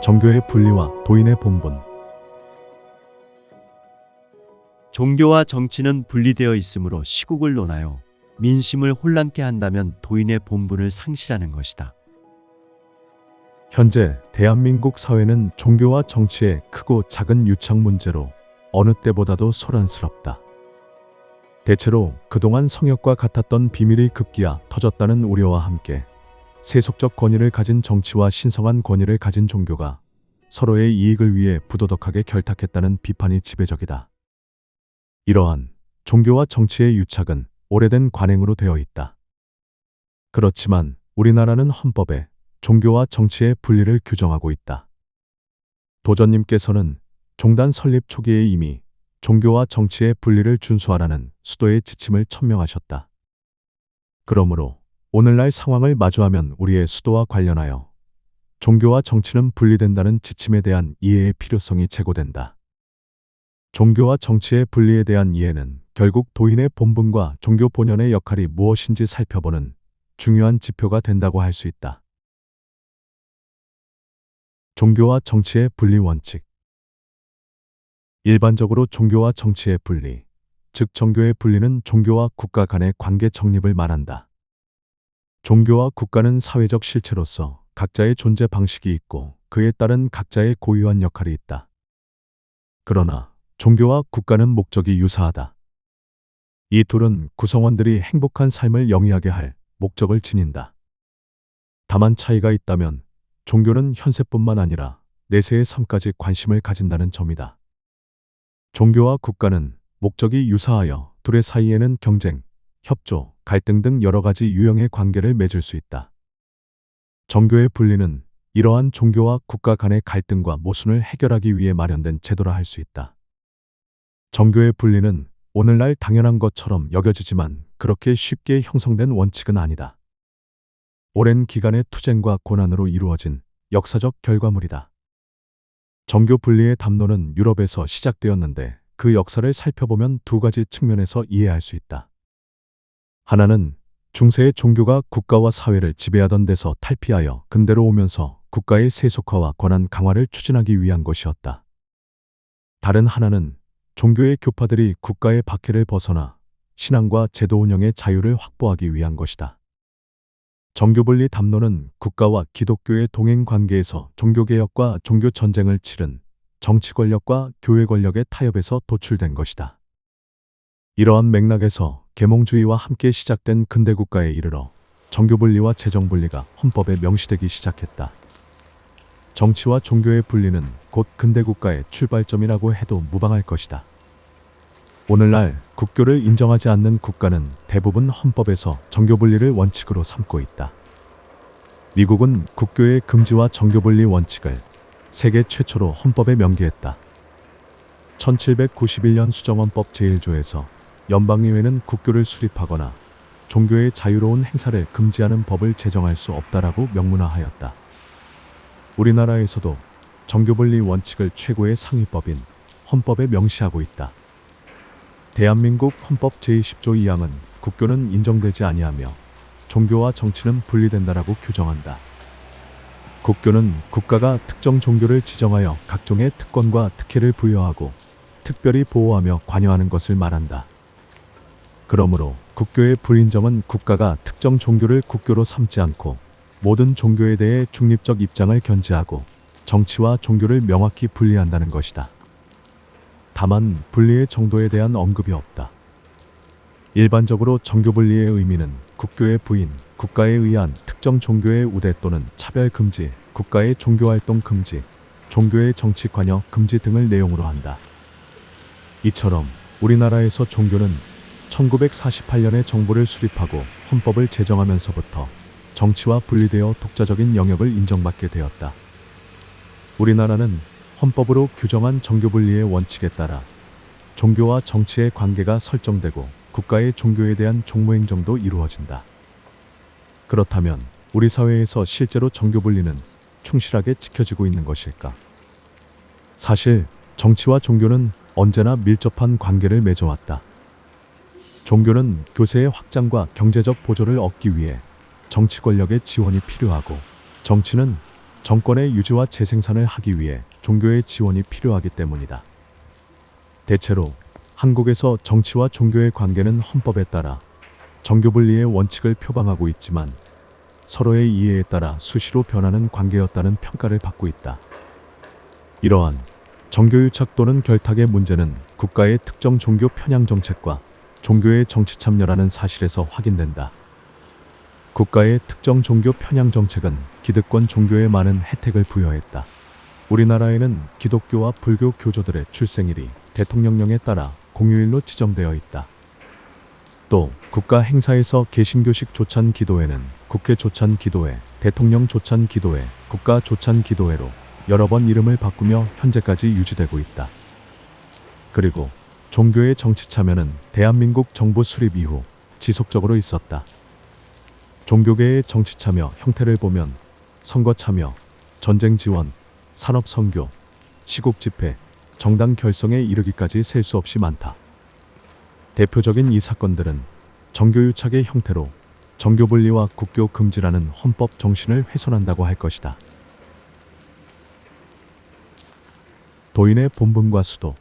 정교의 분리와 도인의 본분. 종교와 정치는 분리되어 있으므로 시국을 논하여 민심을 혼란케 한다면 도인의 본분을 상실하는 것이다. 현재 대한민국 사회는 종교와 정치의 크고 작은 유착 문제로 어느 때보다도 소란스럽다. 대체로 그동안 성역과 같았던 비밀이 급기야 터졌다는 우려와 함께 세속적 권위를 가진 정치와 신성한 권위를 가진 종교가 서로의 이익을 위해 부도덕하게 결탁했다는 비판이 지배적이다. 이러한 종교와 정치의 유착은 오래된 관행으로 되어 있다. 그렇지만 우리나라는 헌법에 종교와 정치의 분리를 규정하고 있다. 도전님께서는 종단 설립 초기에 이미 종교와 정치의 분리를 준수하라는 수도의 지침을 천명하셨다. 그러므로 오늘날 상황을 마주하면 우리의 수도와 관련하여 종교와 정치는 분리된다는 지침에 대한 이해의 필요성이 제고된다. 종교와 정치의 분리에 대한 이해는 결국 도인의 본분과 종교 본연의 역할이 무엇인지 살펴보는 중요한 지표가 된다고 할 수 있다. 종교와 정치의 분리 원칙. 일반적으로 종교와 정치의 분리, 즉 정교의 분리는 종교와 국가 간의 관계 정립을 말한다. 종교와 국가는 사회적 실체로서 각자의 존재 방식이 있고 그에 따른 각자의 고유한 역할이 있다. 그러나 종교와 국가는 목적이 유사하다. 이 둘은 구성원들이 행복한 삶을 영위하게 할 목적을 지닌다. 다만 차이가 있다면 종교는 현세뿐만 아니라 내세의 삶까지 관심을 가진다는 점이다. 종교와 국가는 목적이 유사하여 둘의 사이에는 경쟁, 협조, 갈등 등 여러 가지 유형의 관계를 맺을 수 있다. 정교의 분리는 이러한 종교와 국가 간의 갈등과 모순을 해결하기 위해 마련된 제도라 할 수 있다. 정교의 분리는 오늘날 당연한 것처럼 여겨지지만 그렇게 쉽게 형성된 원칙은 아니다. 오랜 기간의 투쟁과 고난으로 이루어진 역사적 결과물이다. 정교 분리의 담론은 유럽에서 시작되었는데 그 역사를 살펴보면 두 가지 측면에서 이해할 수 있다. 하나는 중세의 종교가 국가와 사회를 지배하던 데서 탈피하여 근대로 오면서 국가의 세속화와 권한 강화를 추진하기 위한 것이었다. 다른 하나는 종교의 교파들이 국가의 박해를 벗어나 신앙과 제도 운영의 자유를 확보하기 위한 것이다. 정교분리 담론은 국가와 기독교의 동행 관계에서 종교개혁과 종교전쟁을 치른 정치 권력과 교회 권력의 타협에서 도출된 것이다. 이러한 맥락에서 계몽주의와 함께 시작된 근대국가에 이르러 정교분리와 재정분리가 헌법에 명시되기 시작했다. 정치와 종교의 분리는 곧 근대국가의 출발점이라고 해도 무방할 것이다. 오늘날 국교를 인정하지 않는 국가는 대부분 헌법에서 정교분리를 원칙으로 삼고 있다. 미국은 국교의 금지와 정교분리 원칙을 세계 최초로 헌법에 명기했다. 1791년 수정헌법 제1조에서 연방의회는 국교를 수립하거나 종교의 자유로운 행사를 금지하는 법을 제정할 수 없다라고 명문화하였다. 우리나라에서도 정교분리 원칙을 최고의 상위법인 헌법에 명시하고 있다. 대한민국 헌법 제20조 2항은 국교는 인정되지 아니하며 종교와 정치는 분리된다라고 규정한다. 국교는 국가가 특정 종교를 지정하여 각종의 특권과 특혜를 부여하고 특별히 보호하며 관여하는 것을 말한다. 그러므로 국교의 불인정은 국가가 특정 종교를 국교로 삼지 않고 모든 종교에 대해 중립적 입장을 견지하고 정치와 종교를 명확히 분리한다는 것이다. 다만 분리의 정도에 대한 언급이 없다. 일반적으로 정교분리의 의미는 국교의 부인, 국가에 의한 특정 종교의 우대 또는 차별 금지, 국가의 종교활동 금지, 종교의 정치 관여 금지 등을 내용으로 한다. 이처럼 우리나라에서 종교는 1948년에 정부를 수립하고 헌법을 제정하면서부터 정치와 분리되어 독자적인 영역을 인정받게 되었다. 우리나라는 헌법으로 규정한 정교분리의 원칙에 따라 종교와 정치의 관계가 설정되고 국가의 종교에 대한 종무행정도 이루어진다. 그렇다면 우리 사회에서 실제로 정교분리는 충실하게 지켜지고 있는 것일까? 사실 정치와 종교는 언제나 밀접한 관계를 맺어왔다. 종교는 교세의 확장과 경제적 보조를 얻기 위해 정치 권력의 지원이 필요하고, 정치는 정권의 유지와 재생산을 하기 위해 종교의 지원이 필요하기 때문이다. 대체로 한국에서 정치와 종교의 관계는 헌법에 따라 정교분리의 원칙을 표방하고 있지만 서로의 이해에 따라 수시로 변하는 관계였다는 평가를 받고 있다. 이러한 정교유착 또는 결탁의 문제는 국가의 특정 종교 편향 정책과 종교의 정치 참여라는 사실에서 확인된다. 국가의 특정 종교 편향 정책은 기득권 종교에 많은 혜택을 부여했다. 우리나라에는 기독교와 불교 교조들의 출생일이 대통령령에 따라 공휴일로 지정되어 있다. 또 국가 행사에서 개신교식 조찬 기도회는 국회 조찬 기도회, 대통령 조찬 기도회, 국가 조찬 기도회로 여러 번 이름을 바꾸며 현재까지 유지되고 있다. 그리고 종교의 정치 참여는 대한민국 정부 수립 이후 지속적으로 있었다. 종교계의 정치 참여 형태를 보면 선거 참여, 전쟁 지원, 산업 선교, 시국 집회, 정당 결성에 이르기까지 셀 수 없이 많다. 대표적인 이 사건들은 정교유착의 형태로 정교분리와 국교 금지라는 헌법 정신을 훼손한다고 할 것이다. 도인의 본분과 수도.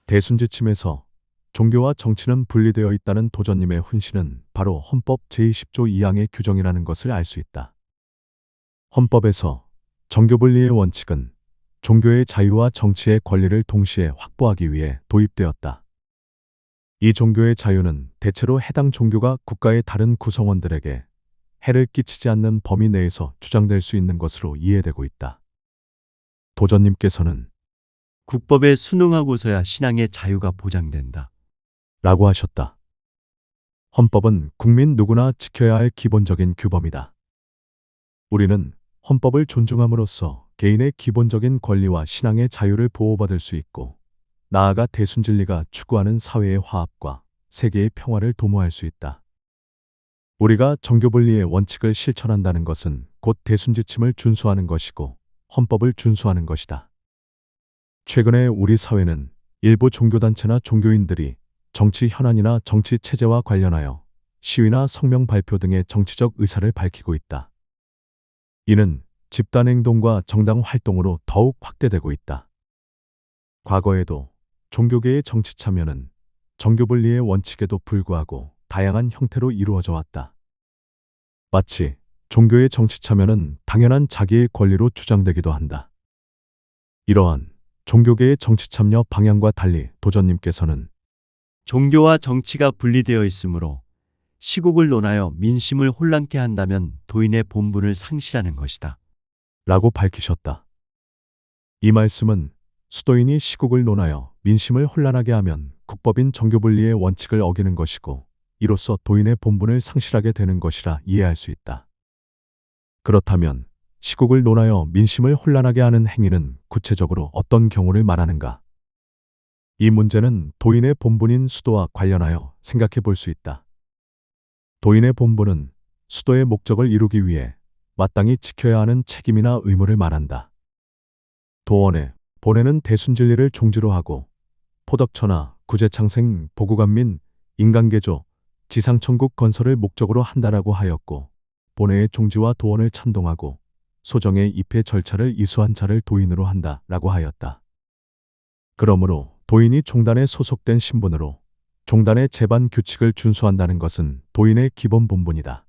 대순지침에서 종교와 정치는 분리되어 있다는 도전님의 훈시는 바로 헌법 제20조 2항의 규정이라는 것을 알 수 있다. 헌법에서 정교분리의 원칙은 종교의 자유와 정치의 권리를 동시에 확보하기 위해 도입되었다. 이 종교의 자유는 대체로 해당 종교가 국가의 다른 구성원들에게 해를 끼치지 않는 범위 내에서 주장될 수 있는 것으로 이해되고 있다. 도전님께서는 국법에 순응하고서야 신앙의 자유가 보장된다. 라고 하셨다. 헌법은 국민 누구나 지켜야 할 기본적인 규범이다. 우리는 헌법을 존중함으로써 개인의 기본적인 권리와 신앙의 자유를 보호받을 수 있고, 나아가 대순진리가 추구하는 사회의 화합과 세계의 평화를 도모할 수 있다. 우리가 정교분리의 원칙을 실천한다는 것은 곧 대순지침을 준수하는 것이고 헌법을 준수하는 것이다. 최근에 우리 사회는 일부 종교단체나 종교인들이 정치 현안이나 정치 체제와 관련하여 시위나 성명 발표 등의 정치적 의사를 밝히고 있다. 이는 집단행동과 정당 활동으로 더욱 확대되고 있다. 과거에도 종교계의 정치 참여는 정교분리의 원칙에도 불구하고 다양한 형태로 이루어져 왔다. 마치 종교의 정치 참여는 당연한 자기의 권리로 주장되기도 한다. 이러한 종교계의 정치 참여 방향과 달리 도전님께서는 종교와 정치가 분리되어 있으므로 시국을 논하여 민심을 혼란케 한다면 도인의 본분을 상실하는 것이다. 라고 밝히셨다. 이 말씀은 수도인이 시국을 논하여 민심을 혼란하게 하면 국법인 정교분리의 원칙을 어기는 것이고, 이로써 도인의 본분을 상실하게 되는 것이라 이해할 수 있다. 그렇다면 시국을 논하여 민심을 혼란하게 하는 행위는 구체적으로 어떤 경우를 말하는가? 이 문제는 도인의 본분인 수도와 관련하여 생각해 볼 수 있다. 도인의 본분은 수도의 목적을 이루기 위해 마땅히 지켜야 하는 책임이나 의무를 말한다. 도원의 본에는 대순진리를 종지로 하고 포덕천하, 구제창생, 보구간민, 인간개조, 지상천국 건설을 목적으로 한다라고 하였고, 본회의 종지와 도원을 찬동하고 소정의 입회 절차를 이수한 자를 도인으로 한다라고 하였다. 그러므로 도인이 종단에 소속된 신분으로 종단의 제반 규칙을 준수한다는 것은 도인의 기본 본분이다.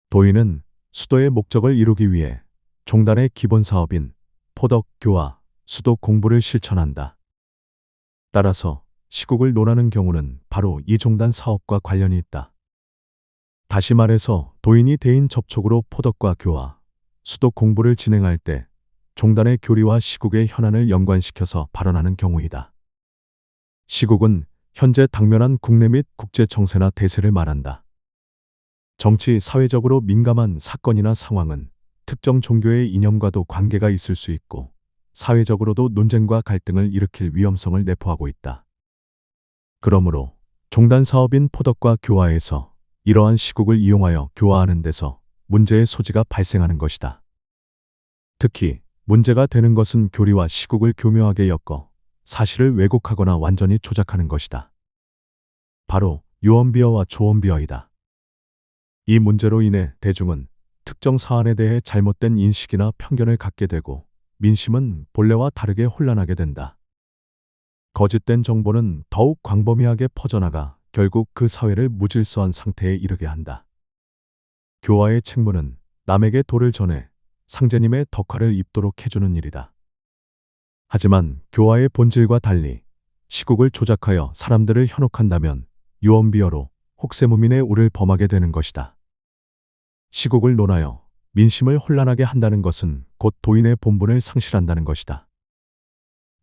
도인은 수도의 목적을 이루기 위해 종단의 기본 사업인 포덕, 교화, 수도 공부를 실천한다. 따라서 시국을 논하는 경우는 바로 이 종단 사업과 관련이 있다. 다시 말해서 도인이 대인 접촉으로 포덕과 교화, 수도 공부를 진행할 때 종단의 교리와 시국의 현안을 연관시켜서 발언하는 경우이다. 시국은 현재 당면한 국내 및 국제 정세나 대세를 말한다. 정치, 사회적으로 민감한 사건이나 상황은 특정 종교의 이념과도 관계가 있을 수 있고, 사회적으로도 논쟁과 갈등을 일으킬 위험성을 내포하고 있다. 그러므로 종단 사업인 포덕과 교화에서 이러한 시국을 이용하여 교화하는 데서 문제의 소지가 발생하는 것이다. 특히 문제가 되는 것은 교리와 시국을 교묘하게 엮어 사실을 왜곡하거나 완전히 조작하는 것이다. 바로 유언비어와 조언비어이다. 이 문제로 인해 대중은 특정 사안에 대해 잘못된 인식이나 편견을 갖게 되고 민심은 본래와 다르게 혼란하게 된다. 거짓된 정보는 더욱 광범위하게 퍼져나가 결국 그 사회를 무질서한 상태에 이르게 한다. 교화의 책무는 남에게 도를 전해 상제님의 덕화를 입도록 해주는 일이다. 하지만 교화의 본질과 달리 시국을 조작하여 사람들을 현혹한다면 유언비어로 혹세무민의 우를 범하게 되는 것이다. 시국을 논하여 민심을 혼란하게 한다는 것은 곧 도인의 본분을 상실한다는 것이다.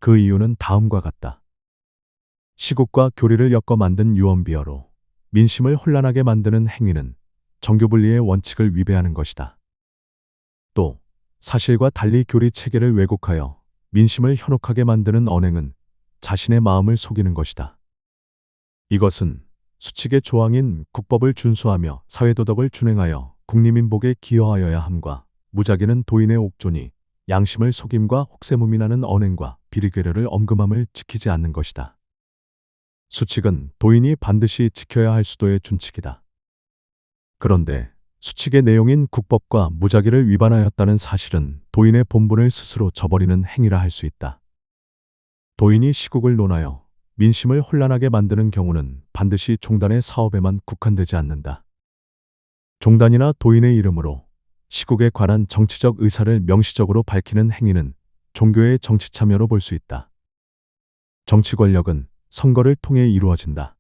그 이유는 다음과 같다. 시국과 교리를 엮어 만든 유언비어로 민심을 혼란하게 만드는 행위는 정교분리의 원칙을 위배하는 것이다. 또 사실과 달리 교리 체계를 왜곡하여 민심을 현혹하게 만드는 언행은 자신의 마음을 속이는 것이다. 이것은 수칙의 조항인 국법을 준수하며 사회도덕을 준행하여 국리민복에 기여하여야 함과 무작위는 도인의 옥존이 양심을 속임과 혹세무민하는 언행과 비리괴려를 엄금함을 지키지 않는 것이다. 수칙은 도인이 반드시 지켜야 할 수도의 준칙이다. 그런데 수칙의 내용인 국법과 무작위를 위반하였다는 사실은 도인의 본분을 스스로 저버리는 행위라 할 수 있다. 도인이 시국을 논하여 민심을 혼란하게 만드는 경우는 반드시 종단의 사업에만 국한되지 않는다. 종단이나 도인의 이름으로 시국에 관한 정치적 의사를 명시적으로 밝히는 행위는 종교의 정치 참여로 볼 수 있다. 정치 권력은 선거를 통해 이루어진다.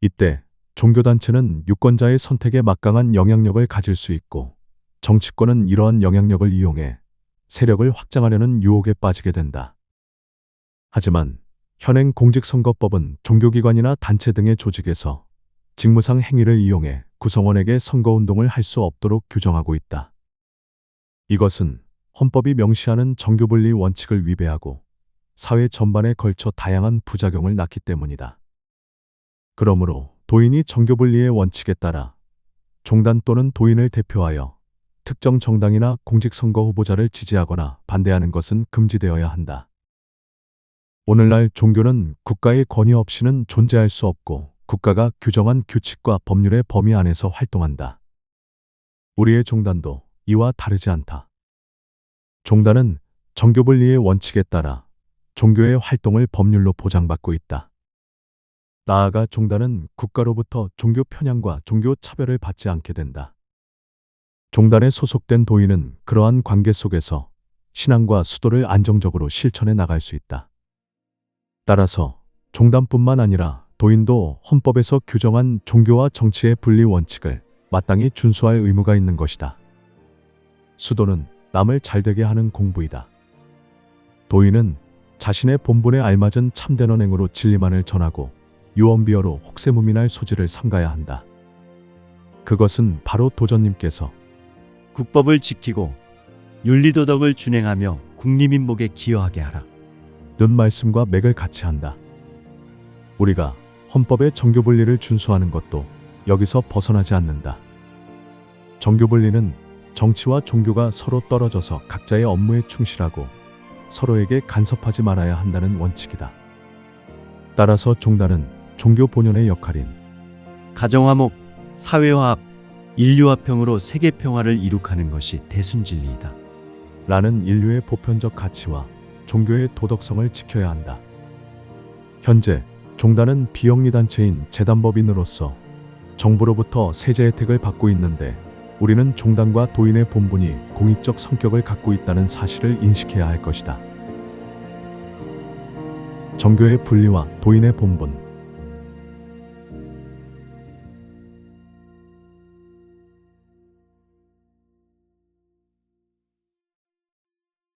이때 종교단체는 유권자의 선택에 막강한 영향력을 가질 수 있고 정치권은 이러한 영향력을 이용해 세력을 확장하려는 유혹에 빠지게 된다. 하지만 현행 공직선거법은 종교기관이나 단체 등의 조직에서 직무상 행위를 이용해 구성원에게 선거운동을 할 수 없도록 규정하고 있다. 이것은 헌법이 명시하는 정교분리 원칙을 위배하고 사회 전반에 걸쳐 다양한 부작용을 낳기 때문이다. 그러므로 도인이 정교분리의 원칙에 따라 종단 또는 도인을 대표하여 특정 정당이나 공직선거 후보자를 지지하거나 반대하는 것은 금지되어야 한다. 오늘날 종교는 국가의 권위 없이는 존재할 수 없고 국가가 규정한 규칙과 법률의 범위 안에서 활동한다. 우리의 종단도 이와 다르지 않다. 종단은 정교분리의 원칙에 따라 종교의 활동을 법률로 보장받고 있다. 나아가 종단은 국가로부터 종교 편향과 종교 차별을 받지 않게 된다. 종단에 소속된 도인은 그러한 관계 속에서 신앙과 수도를 안정적으로 실천해 나갈 수 있다. 따라서 종단뿐만 아니라 도인도 헌법에서 규정한 종교와 정치의 분리 원칙을 마땅히 준수할 의무가 있는 것이다. 수도는 남을 잘되게 하는 공부이다. 도인은 자신의 본분에 알맞은 참된 언행으로 진리만을 전하고 유언비어로 혹세무민할 소지를 삼가야 한다. 그것은 바로 도전님께서 국법을 지키고 윤리도덕을 준행하며 국리민복에 기여하게 하라 는 말씀과 맥을 같이 한다. 우리가 헌법의 정교분리를 준수하는 것도 여기서 벗어나지 않는다. 정교분리는 정치와 종교가 서로 떨어져서 각자의 업무에 충실하고 서로에게 간섭하지 말아야 한다는 원칙이다. 따라서 종단은 종교 본연의 역할인 가정화목, 사회화합, 인류화평으로 세계평화를 이룩하는 것이 대순진리이다. 라는 인류의 보편적 가치와 종교의 도덕성을 지켜야 한다. 현재 종단은 비영리단체인 재단법인으로서 정부로부터 세제 혜택을 받고 있는데 우리는 종단과 도인의 본분이 공익적 성격을 갖고 있다는 사실을 인식해야 할 것이다. 정교의 분리와 도인의 본분